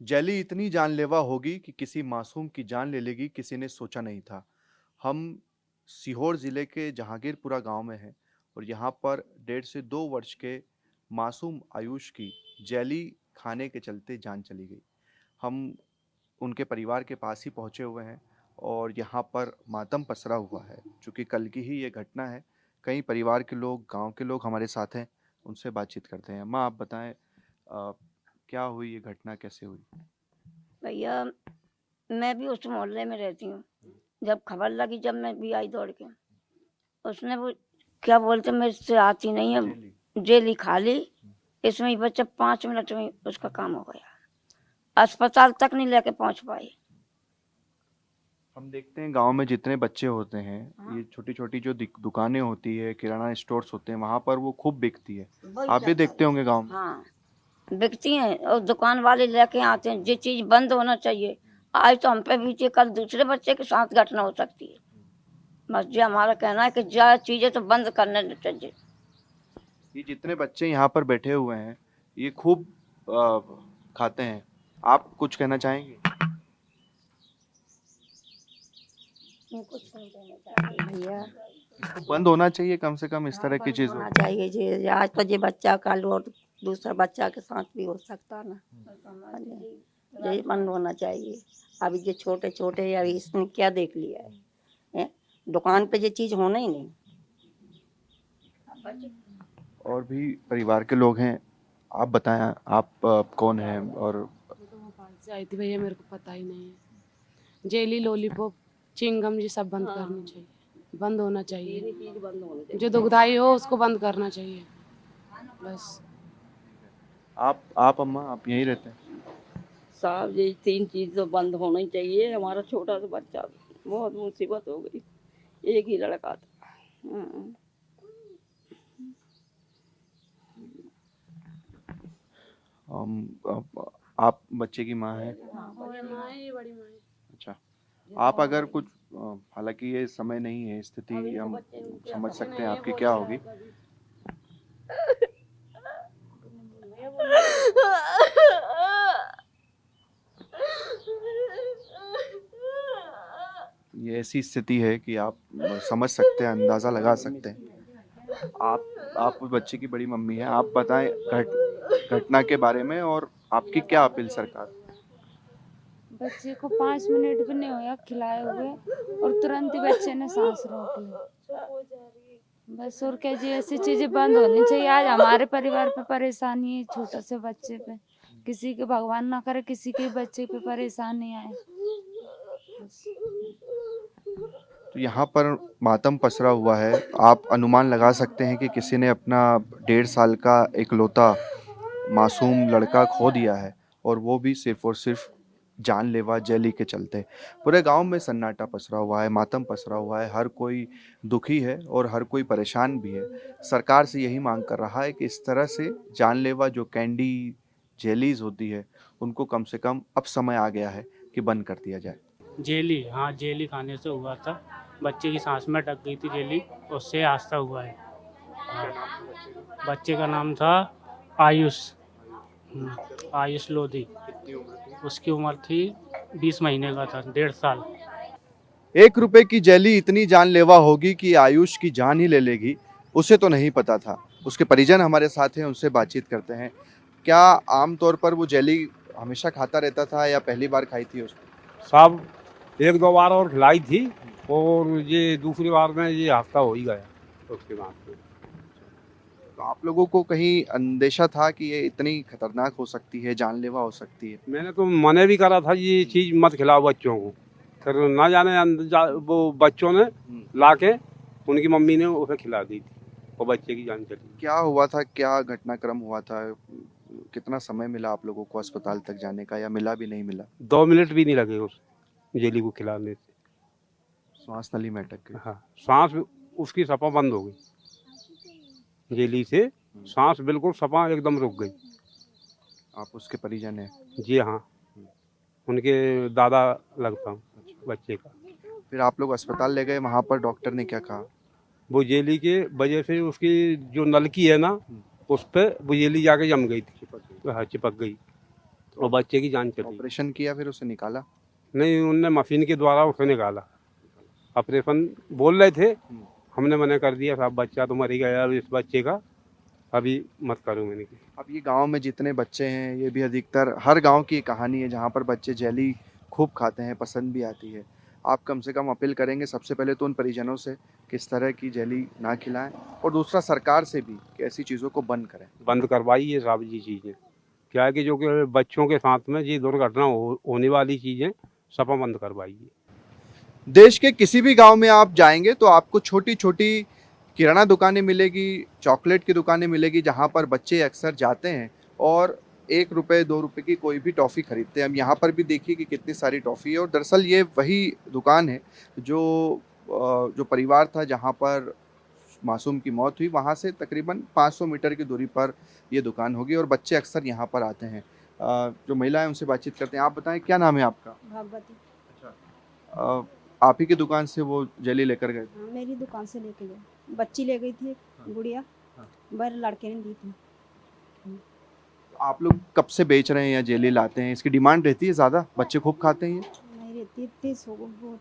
जैली इतनी जानलेवा होगी कि किसी मासूम की जान ले लेगी, किसी ने सोचा नहीं था। हम सीहोर ज़िले के जहांगीरपुरा गांव में हैं और यहाँ पर 1.5 से 2 वर्ष के मासूम आयुष की जैली खाने के चलते जान चली गई। हम उनके परिवार के पास ही पहुँचे हुए हैं और यहाँ पर मातम पसरा हुआ है, चूँकि कल की ही ये घटना है। कई परिवार के लोग, गाँव के लोग हमारे साथ हैं, उनसे बातचीत करते हैं। अम्मा, आप बताएं, क्या हुई ये घटना, कैसे हुई? भैया, मैं भी उस मोहल्ले में रहती हूँ। जब खबर लगी, जब मैं भी आई दौड़ के, उसने वो क्या बोलते, मेरे से आती नहीं है, जेली। जेली खा ली। इसमें ही बच्चा 5 मिनट में उसका काम हो गया। अस्पताल तक नहीं लेके पहुंच पाए। हम देखते हैं गांव में जितने बच्चे होते हैं, हाँ, ये छोटी छोटी जो दुकानें होती है, किराना स्टोर्स होते हैं, वहां पर वो खूब बिकती है। वही आप भी चलता देखते है। होंगे गांव में। हाँ, बिकती हैं और दुकान वाले लेके आते हैं। ये चीज बंद होना चाहिए। आज तो हम पे बीते, कल दूसरे बच्चे के साथ घटना हो सकती है। बस ये हमारा कहना है कि ज्यादा चीजें तो बंद करने चाहिए। ये जितने बच्चे यहाँ पर बैठे हुए हैं, ये खूब खाते हैं। आप कुछ कहना चाहेंगे? कुछ नहीं कहना चाहिए भैया। इसको बंद होना चाहिए कम से कम, इस हाँ, तरह की बंद चीजों। होना चाहिए जी। आज तो ये बच्चा, कल और दूसरा बच्चा के साथ भी हो सकता ना। हाँ जी, यही बंद होना चाहिए। अभी ये छोटे छोटे, अभी इसने क्या देख लिया है, हैं? दुकान पे ये चीज होना ही नहीं। और भी परिवार के लोग हैं। आप बताएं, आप कौन हैं? और मैं तो भोपाल से आई थी भैया, मेरे को पता ही नहीं है। जेली, लॉलीपॉप, चिंगम ये सब बंद करनी चाहिए, बंद होना चाहिए। जो दुखदाई हो उसको बंद करना चाहिए बस। आप अम्मा, आप यहीं रहते हैं? साहब, ये 3 चीज तो बंद होना ही चाहिए। हमारा छोटा सा बच्चा, बहुत मुसीबत हो गई। एक ही लड़का था। आप बच्चे की माँ हैं? बड़ी माँ है, ये बड़ी माँ है। अच्छा। आप अगर कुछ, हालांकि ये समय नहीं है, स्थिति हम समझ सकते हैं आपकी क्या होगी। ये ऐसी स्थिति है कि आप समझ सकते हैं, अंदाजा लगा सकते हैं। आप उस बच्चे की बड़ी मम्मी हैं। आप बताएं घटना के बारे में और आपकी क्या अपील सरकार? बच्चे को 5 मिनट भी नहीं हुआ खिलाए हुए और तुरंत ही बच्चे ने सांस रोक ली। बस और क्या जी, ऐसी चीजें बंद होनी चाहिए। आज हमारे परिवार पे परेशानी है, छोटे से बच्चे पे। किसी के, भगवान ना करे, किसी के बच्चे पे परेशानी आए। तो यहाँ पर मातम पसरा हुआ है। आप अनुमान लगा सकते हैं कि किसी ने अपना 1.5 साल का इकलौता मासूम लड़का खो दिया है, और वो भी सिर्फ और सिर्फ जानलेवा जैली के चलते। पूरे गांव में सन्नाटा पसरा हुआ है, मातम पसरा हुआ है। हर कोई दुखी है और हर कोई परेशान भी है। सरकार से यही मांग कर रहा है कि इस तरह से जानलेवा जो कैंडी जेलीज होती है, उनको कम से कम अब समय आ गया है कि बंद कर दिया जाए। जेली, हाँ, जेली खाने से हुआ था। बच्चे की सांस में अटक गई थी जेली, उससे हादसा हुआ है। हाँ, बच्चे का नाम था आयुष। आयुष लोधी। उसकी उम्र थी 20 महीने का था, 1.5 साल। 1 रुपए की जैली इतनी जानलेवा होगी कि आयुष की जान ही ले लेगी, उसे तो नहीं पता था। उसके परिजन हमारे साथ हैं, उनसे बातचीत करते हैं। क्या आमतौर पर वो जैली हमेशा खाता रहता था या पहली बार खाई थी उसने? साहब, 1-2 बार और खिलाई थी, और ये दूसरी बार में ये हादसा हो ही गया उसके बाद से। तो आप लोगों को कहीं अंदेशा था कि ये इतनी खतरनाक हो सकती है, जानलेवा हो सकती है? मैंने तो मना भी करा था, ये चीज़ मत खिलाओ बच्चों को। फिर ना जाने वो बच्चों ने ला के, उनकी मम्मी ने उसे खिला दी थी, और बच्चे की जान चली। क्या हुआ था, क्या घटनाक्रम हुआ था? कितना समय मिला आप लोगों को अस्पताल तक जाने का, या मिला भी नहीं मिला? 2 मिनट भी नहीं लगे उस जेली को खिलाने से। श्वास नली में अटक गई। हाँ, सांस उसकी सपा बंद हो गई। जेली से सांस बिल्कुल सपा एकदम रुक गई। आप उसके परिजन हैं? जी हाँ, उनके दादा लगता हूँ बच्चे का। फिर आप लोग अस्पताल ले गए, वहाँ पर डॉक्टर ने क्या कहा? वो जेली के वजह से उसकी जो नलकी है ना, उस पर वो जेली जाके जम गई थी। हाँ, चिपक गई। और बच्चे की जान चली। ऑपरेशन किया फिर उसे निकाला? नहीं, उनने मशीन के द्वारा उसे निकाला। ऑपरेशन बोल रहे थे, हमने मना कर दिया, साहब बच्चा तो मर ही गया, अब इस बच्चे का अभी मत करो मैंने की। अब ये गांव में जितने बच्चे हैं, ये भी अधिकतर हर गांव की एक कहानी है जहां पर बच्चे जेली खूब खाते हैं, पसंद भी आती है। आप कम से कम अपील करेंगे सबसे पहले तो उन परिजनों से कि इस तरह की जेली ना खिलाएं, और दूसरा सरकार से भी कि ऐसी चीज़ों को बंद करें। बंद करवाइए साहब ये चीज़ें, क्या है कि जो कि बच्चों के साथ में ये दुर्घटना होने वाली चीज़ें सपा बंद करवाइए। देश के किसी भी गांव में आप जाएंगे तो आपको छोटी छोटी किराना दुकानें मिलेगी, चॉकलेट की दुकानें मिलेगी, जहां पर बच्चे अक्सर जाते हैं और 1 रुपए 2 रुपए की कोई भी टॉफ़ी खरीदते हैं। अब यहाँ पर भी देखिए कि कितनी सारी टॉफ़ी है, और दरअसल ये वही दुकान है जो परिवार था जहाँ पर मासूम की मौत हुई, वहाँ से तकरीबन 500 मीटर की दूरी पर ये दुकान होगी, और बच्चे अक्सर यहाँ पर आते हैं। जो महिला है उनसे बातचीत करते हैं। आप बताएं, क्या नाम है आपका? भगवती। अच्छा, आप ही की दुकान से वो जेली लेकर गए? हाँ, मेरी दुकान से लेके गए। बच्ची ले गई थी एक गुड़िया, बर लड़के ने दी थी। आप लोग कब से बेच रहे हैं या जेली लाते हैं? इसकी डिमांड रहती है ज़्यादा? बच्चे खूब खाते हैं ये? नहीं रहती, 30 बहुत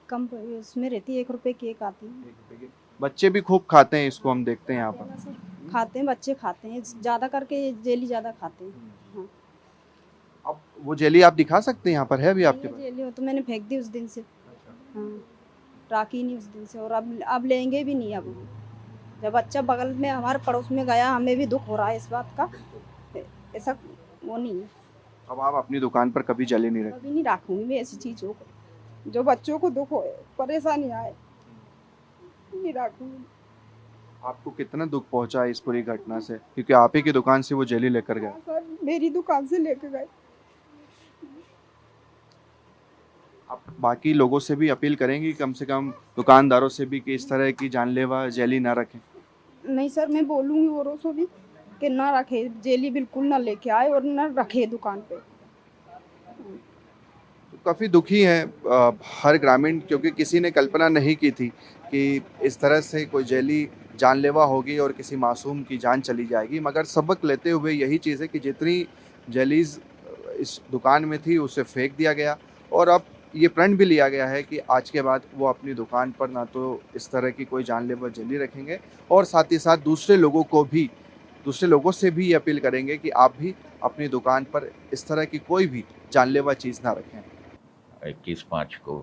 कम उसमें रहती है, 1 रुपए की एक आती है। बच्चे भी खूब खाते हैं इसको, हम देखते हैं यहाँ पर। खाते हैं बच्चे, खाते हैं ज़्यादा करके, ये जेली ज़्यादा खाते हैं। हाँ। अब वो जेली आप दिखा सकते हैं, यहाँ पर है अभी आपके ये पास? जेली हो तो मैंने फेंक दी उस दिन से। हाँ, राखी नहीं उस दिन से, और अब लेंगे भी नहीं। अब जब बच्चा बगल में हमारे पड़ोस में गया, हमें भी दुख हो रहा है इस बात का। ऐसा वो नहीं है। अब आप अपनी दुकान पर कभी जेली नहीं रखें? कभी नहीं रखूंगी मैं ऐसी चीज़ों को, जो बच्चों को दुख हो, परेशानी आए, नहीं रखूंगी। आपको कितना दुख पहुंचा है इस पूरी घटना से, क्योंकि आप ही की दुकान से वो जेली लेकर गए? सर, मेरी दुकान से लेके गए। आप बाकी लोगों से भी अपील करेंगे, कम से कम दुकानदारों से भी, कि इस तरह की जानलेवा जेली ना रखें? नहीं सर, मैं बोलूँगी औरों से भी कि ना रखे, जेली बिल्कुल ना लेके आए और ना रखे दुकान पे। काफ़ी दुखी हैं हर ग्रामीण, क्योंकि किसी ने कल्पना नहीं की थी कि इस तरह से कोई जेली जानलेवा होगी और किसी मासूम की जान चली जाएगी। मगर सबक लेते हुए यही चीज़ है कि जितनी जेलीज़ इस दुकान में थी उसे फेंक दिया गया, और अब ये प्रण भी लिया गया है कि आज के बाद वो अपनी दुकान पर ना तो इस तरह की कोई जानलेवा जेली रखेंगे, और साथ ही साथ दूसरे लोगों से भी ये अपील करेंगे कि आप भी अपनी दुकान पर इस तरह की कोई भी जानलेवा चीज़ ना रखें। 21/5 को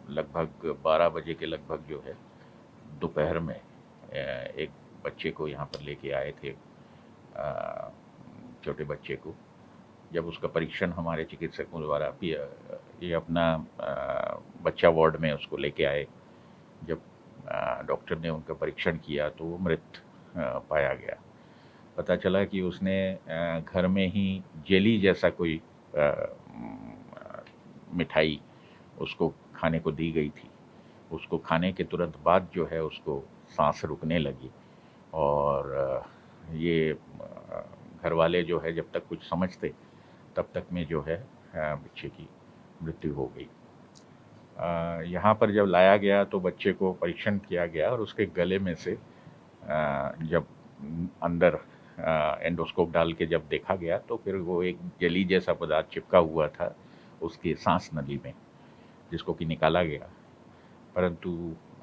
लगभग 12 बजे के लगभग जो है दोपहर में एक बच्चे को यहाँ पर लेके आए थे, छोटे बच्चे को। जब उसका परीक्षण हमारे चिकित्सकों द्वारा ये अपना बच्चा वार्ड में उसको लेके आए, जब डॉक्टर ने उनका परीक्षण किया तो वो मृत पाया गया। पता चला कि उसने घर में ही जेली जैसा कोई मिठाई उसको खाने को दी गई थी। उसको खाने के तुरंत बाद जो है उसको सांस रुकने लगी, और ये घर वाले जो है जब तक कुछ समझते तब तक में जो है बच्चे की मृत्यु हो गई। यहाँ पर जब लाया गया तो बच्चे को परीक्षण किया गया, और उसके गले में से जब अंदर एंडोस्कोप डाल के जब देखा गया तो फिर वो एक जेली जैसा पदार्थ चिपका हुआ था उसके सांस नली में, जिसको कि निकाला गया। परंतु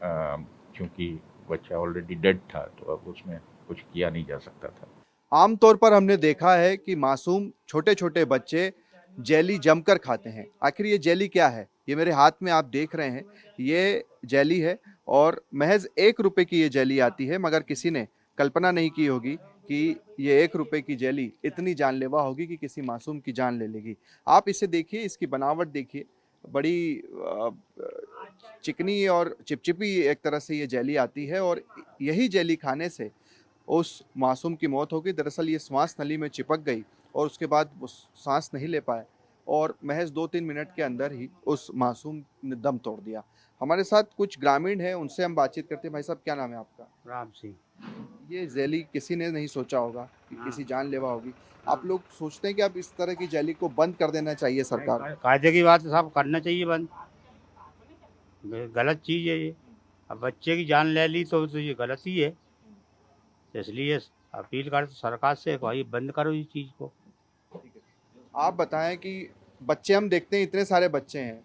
क्योंकि बच्चा ऑलरेडी डेड था तो अब उसमें कुछ किया नहीं जा सकता था। आमतौर पर हमने देखा है कि मासूम छोटे छोटे बच्चे जेली जमकर खाते हैं। आखिर ये जेली क्या है? ये मेरे हाथ में आप देख रहे हैं, ये जेली है, और महज 1 रुपए की ये जेली आती है। मगर किसी ने कल्पना नहीं की होगी कि ये 1 रुपए की जेली इतनी जानलेवा होगी कि किसी मासूम की जान ले लेगी। आप इसे देखिए, इसकी बनावट देखिए, बड़ी चिकनी और चिपचिपी एक तरह से ये जेली आती है, और यही जेली खाने से उस मासूम की मौत हो गई। दरअसल ये श्वास नली में चिपक गई और उसके बाद वो सांस नहीं ले पाए, और महज 2-3 मिनट के अंदर ही उस मासूम ने दम तोड़ दिया। हमारे साथ कुछ ग्रामीण हैं, उनसे हम बातचीत करते हैं। भाई साहब, क्या नाम है आपका? राम सिंह। ये जेली किसी ने नहीं सोचा होगा कि किसी जानलेवा होगी। आप लोग सोचते हैं कि अब इस तरह की जेली को बंद कर देना चाहिए सरकार? कायदे की बात साहब करना चाहिए बंद, गलत चीज़ है ये। अब बच्चे की जान ले ली तो ये गलत ही है, इसलिए अपील करते सरकार से भाई बंद करो इस चीज़ को। आप बताएं कि बच्चे हम देखते हैं, इतने सारे बच्चे हैं,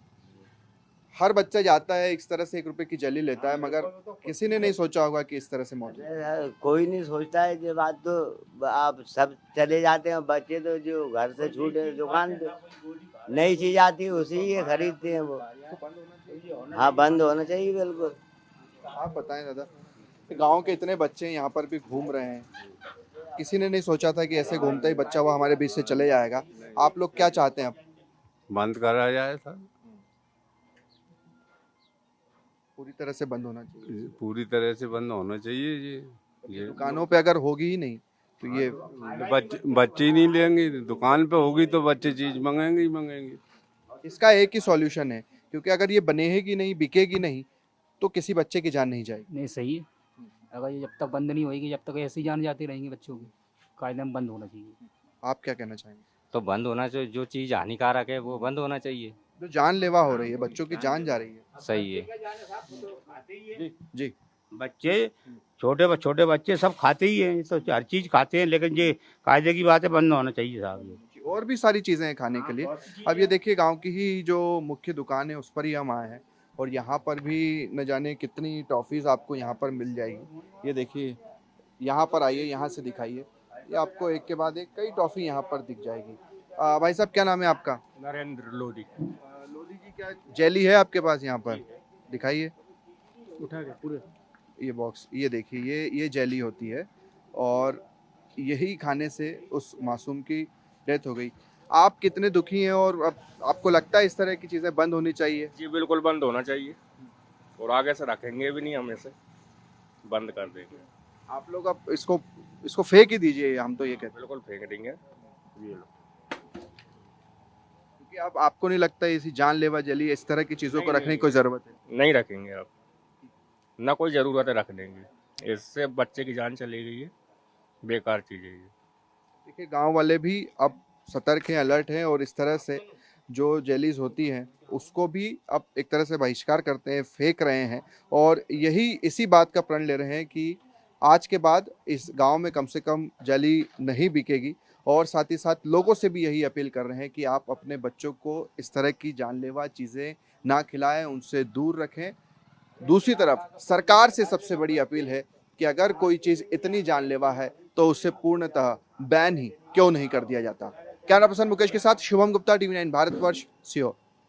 हर बच्चा जाता है इस तरह से 1 रुपए की जली लेता है, मगर किसी ने नहीं सोचा होगा कि इस तरह से मौत होगी। कोई नहीं सोचता है ये बात, तो आप सब चले जाते हैं, बच्चे तो जो घर से छूटे दुकान पे नई चीज आती है उसी ये खरीदते हैं वो। हाँ, बंद होना चाहिए बिल्कुल। आप बताएं दादा, गांव के इतने बच्चे यहाँ पर भी घूम रहे हैं, किसी ने नहीं सोचा था कि ऐसे घूमता ही बच्चा वो हमारे बीच से चले जाएगा। आप लोग क्या चाहते हैं अब? बंद करा जाए सर, पूरी तरह से बंद होना चाहिए। पूरी तरह से बंद होना चाहिए ये दुकानों पे अगर होगी ही नहीं तो ये बच्चे ही नहीं लेंगे, दुकान पे होगी तो बच्चे चीज मंगेंगे ही मंगेंगे। इसका एक ही सॉल्यूशन है, क्योंकि अगर ये बनेगी नहीं, बिकेगी नहीं, तो किसी बच्चे की जान नहीं जाएगी। नहीं सही है, अगर ये जब तक बंद नहीं होगी, जब तक ऐसी जान जाती रहेंगी बच्चों की, कायदे में बंद होना चाहिए। आप क्या कहना चाहेंगे? तो बंद होना चाहिए, जो चीज़ हानिकारक है वो बंद होना चाहिए। जो जानलेवा हो रही है, बच्चों की जान जा रही है। सही है जी। बच्चे छोटे बच्चे सब खाते ही हैं, तो हर चीज़ खाते हैं, लेकिन ये कायदे की बात है, बंद होना चाहिए साहब ये। और भी सारी चीज़ें हैं खाने के लिए। अब ये देखिए, गांव की ही जो मुख्य दुकान है उस पर ही हम आए हैं, और यहाँ पर भी न जाने कितनी टॉफ़ीज़ आपको यहाँ पर मिल जाएगी। ये देखिए, यहाँ पर आइए, यहाँ से दिखाइए, ये आपको एक के बाद एक कई टॉफ़ी यहाँ पर दिख जाएगी। भाई साहब, क्या नाम है आपका? नरेंद्र लोधी। लोधी जी, क्या जेली है आपके पास यहाँ पर? दिखाइए, उठा के पूरे ये बॉक्स, ये देखिए, ये जेली होती है, और यही खाने से उस मासूम की डेथ हो गई। आप कितने दुखी हैं, और अब आपको लगता है इस तरह की चीज़ें बंद होनी चाहिए? जी बिल्कुल बंद होना चाहिए, और आगे से रखेंगे भी नहीं, हम इसे बंद कर देंगे। आप लोग अब इसको फेंक ही दीजिए, हम तो ये कहते हैं। बिल्कुल फेंक देंगे जी। क्योंकि अब आपको नहीं लगता इसी जानलेवा जली इस तरह की चीज़ों को रखने की कोई ज़रूरत है? नहीं रखेंगे, अब ना कोई ज़रूरत है रखने की, इससे बच्चे की जान चली गई है, बेकार चीज़ है ये। देखिए, गांव वाले भी अब सतर्क हैं, अलर्ट हैं, और इस तरह से जो जेलीज होती हैं उसको भी अब एक तरह से बहिष्कार करते हैं, फेंक रहे हैं, और यही इसी बात का प्रण ले रहे हैं कि आज के बाद इस गांव में कम से कम जेली नहीं बिकेगी। और साथ ही साथ लोगों से भी यही अपील कर रहे हैं कि आप अपने बच्चों को इस तरह की जानलेवा चीज़ें ना खिलाएं, उनसे दूर रखें। दूसरी तरफ सरकार से सबसे बड़ी अपील है कि अगर कोई चीज़ इतनी जानलेवा है तो उसे पूर्णतः बैन ही क्यों नहीं कर दिया जाता। कैमरा पर्सन मुकेश के साथ शुभम गुप्ता, TV9 भारतवर्ष, सीहोर।